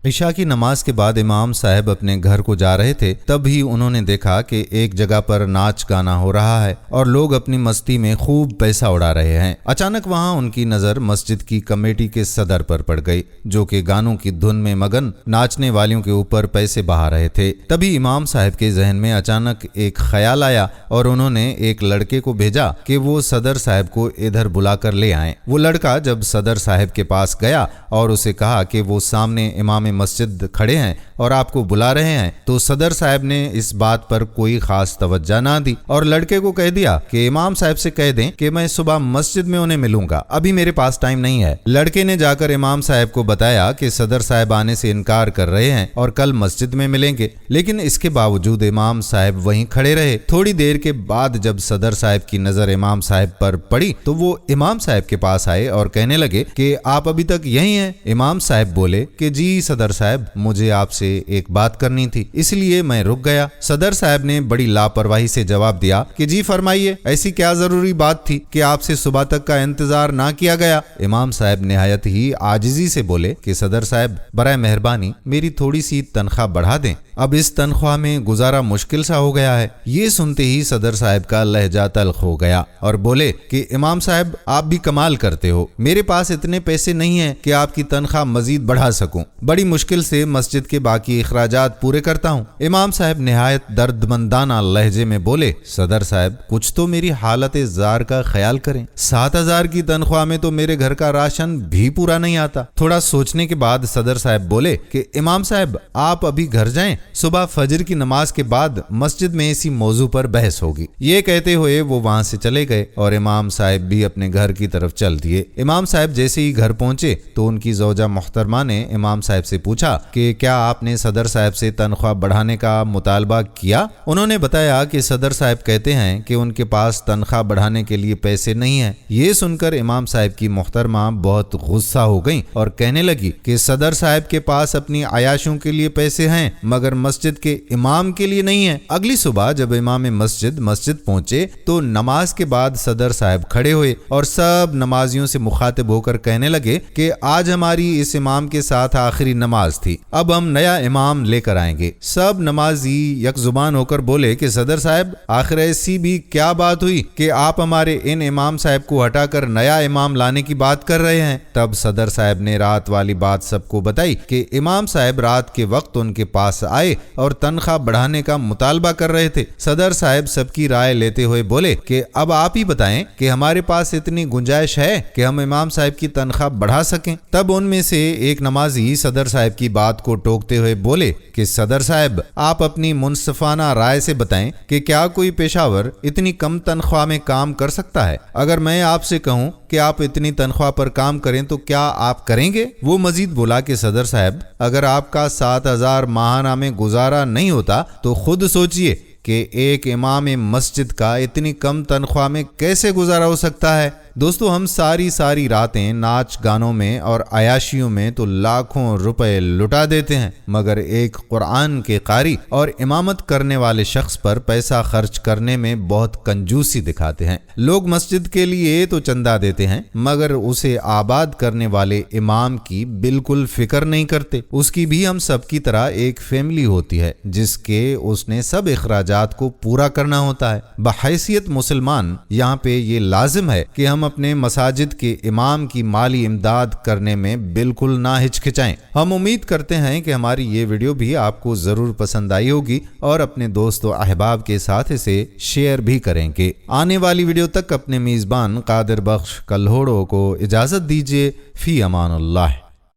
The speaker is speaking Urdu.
عشاء کی نماز کے بعد امام صاحب اپنے گھر کو جا رہے تھے، تب ہی انہوں نے دیکھا کہ ایک جگہ پر ناچ گانا ہو رہا ہے اور لوگ اپنی مستی میں خوب پیسہ اڑا رہے ہیں۔ اچانک وہاں ان کی نظر مسجد کی کمیٹی کے صدر پر پڑ گئی، جو کہ گانوں کی دھن میں مگن ناچنے والیوں کے اوپر پیسے بہا رہے تھے۔ تبھی امام صاحب کے ذہن میں اچانک ایک خیال آیا اور انہوں نے ایک لڑکے کو بھیجا کہ وہ صدر صاحب کو ادھر بلا کر لے آئیں۔ وہ لڑکا جب صدر صاحب کے پاس گیا اور اسے کہا کہ وہ سامنے امام مسجد کھڑے ہیں اور آپ کو بلا رہے ہیں، تو صدر صاحب نے اس بات پر کوئی خاص توجہ نہ دی اور لڑکے کو کہہ دیا کہ امام صاحب سے کہہ دیں کہ میں صبح مسجد میں انہیں ملوں گا، ابھی میرے پاس ٹائم نہیں ہے۔ لڑکے نے جا کر امام صاحب کو بتایا کہ صدر صاحب آنے سے انکار کر رہے ہیں اور کل مسجد میں ملیں گے، لیکن اس کے باوجود امام صاحب وہیں کھڑے رہے۔ تھوڑی دیر کے بعد جب صدر صاحب کی نظر امام صاحب پر پڑی تو وہ امام صاحب کے پاس آئے اور کہنے لگے کہ آپ ابھی تک یہیں ہیں؟ امام صاحب بولے کہ جی صدر صاحب، مجھے آپ سے ایک بات کرنی تھی، اس لیے میں رک گیا۔ صدر صاحب نے بڑی لاپرواہی سے جواب دیا کہ جی فرمائیے، ایسی کیا ضروری بات تھی کہ آپ سے صبح تک کا انتظار نہ کیا گیا؟ امام صاحب نہایت ہی عاجزی سے بولے کہ صدر صاحب، برائے مہربانی میری تھوڑی سی تنخواہ بڑھا دیں، اب اس تنخواہ میں گزارا مشکل سا ہو گیا ہے۔ یہ سنتے ہی صدر صاحب کا لہجہ تلخ ہو گیا اور بولے کہ امام صاحب، آپ بھی کمال کرتے ہو، میرے پاس اتنے پیسے نہیں ہیں کہ آپ کی تنخواہ مزید بڑھا سکوں، بڑی مشکل سے مسجد کے باقی اخراجات پورے کرتا ہوں۔ امام صاحب نہایت دردمندانہ لہجے میں بولے، صدر صاحب کچھ تو میری حالت زار کا خیال کریں، 7,000 کی تنخواہ میں تو میرے گھر کا راشن بھی پورا نہیں آتا۔ تھوڑا سوچنے کے بعد صدر صاحب بولے کہ امام صاحب آپ ابھی گھر جائیں، صبح فجر کی نماز کے بعد مسجد میں اسی موضوع پر بحث ہوگی۔ یہ کہتے ہوئے وہ وہاں سے چلے گئے اور امام صاحب بھی اپنے گھر کی طرف چل دیے۔ امام صاحب جیسے ہی گھر پہنچے تو ان کی زوجہ محترمہ نے امام صاحب سے پوچھا کہ کیا آپ نے صدر صاحب سے تنخواہ بڑھانے کا مطالبہ کیا؟ انہوں نے بتایا کہ صدر صاحب کہتے ہیں کہ ان کے پاس تنخواہ بڑھانے کے لیے پیسے نہیں ہیں۔ یہ سن کر امام صاحب کی محترمہ بہت غصہ ہو گئیں اور کہنے لگی کہ صدر صاحب کے پاس اپنی عیاشوں کے لیے پیسے ہیں مگر مسجد کے امام کے لیے نہیں ہے۔ اگلی صبح جب امام مسجد پہنچے تو نماز کے بعد صدر صاحب کھڑے ہوئے اور سب نمازیوں سے مخاطب ہو کر کہنے لگے کہ آج ہماری اس امام کے ساتھ آخری نماز تھی، اب ہم نیا امام لے کر آئیں گے۔ سب نمازی یک زبان ہو کر بولے کہ صدر صاحب، آخر ایسی بھی کیا بات ہوئی کہ آپ ہمارے ان امام صاحب کو ہٹا کر نیا امام لانے کی بات کر رہے ہیں؟ تب صدر صاحب نے رات والی بات سب کو بتائی کہ امام صاحب رات کے وقت ان کے پاس آئے اور تنخواہ بڑھانے کا مطالبہ کر رہے تھے۔ صدر صاحب سب کی رائے لیتے ہوئے بولے کہ اب آپ ہی بتائیں کہ ہمارے پاس اتنی گنجائش ہے کہ ہم امام صاحب کی تنخواہ بڑھا سکیں؟ تب ان میں سے ایک نمازی صدر صاحب کی بات کو ٹوکتے ہوئے بولے کہ صدر صاحب، آپ اپنی منصفانہ رائے سے بتائیں کہ کیا کوئی پیشہ ور اتنی کم تنخواہ میں کام کر سکتا ہے؟ اگر میں آپ سے کہوں کہ آپ اتنی تنخواہ پر کام کریں تو کیا آپ کریں گے؟ وہ مزید بولا کہ صدر صاحب، اگر آپ کا 7,000 ماہانہ میں گزارا نہیں ہوتا تو خود سوچئے کہ ایک امام مسجد کا اتنی کم تنخواہ میں کیسے گزارا ہو سکتا ہے۔ دوستو، ہم ساری راتیں ناچ گانوں میں اور عیاشیوں میں تو لاکھوں روپے لٹا دیتے ہیں، مگر ایک قرآن کے قاری اور امامت کرنے والے شخص پر پیسہ خرچ کرنے میں بہت کنجوسی دکھاتے ہیں۔ لوگ مسجد کے لیے تو چندہ دیتے ہیں مگر اسے آباد کرنے والے امام کی بالکل فکر نہیں کرتے۔ اس کی بھی ہم سب کی طرح ایک فیملی ہوتی ہے جس کے اس نے سب اخراجات کو پورا کرنا ہوتا ہے۔ بحیثیت مسلمان یہاں پہ یہ لازم ہے کہ ہم اپنے مساجد کے امام کی مالی امداد کرنے میں بالکل نہ ہچکچائیں۔ ہم امید کرتے ہیں کہ ہماری یہ ویڈیو بھی آپ کو ضرور پسند آئی ہوگی اور اپنے دوست و احباب کے ساتھ اسے شیئر بھی کریں گے۔ آنے والی ویڈیو تک اپنے میزبان قادر بخش کلہوڑو کو اجازت دیجیے۔ فی امان اللہ۔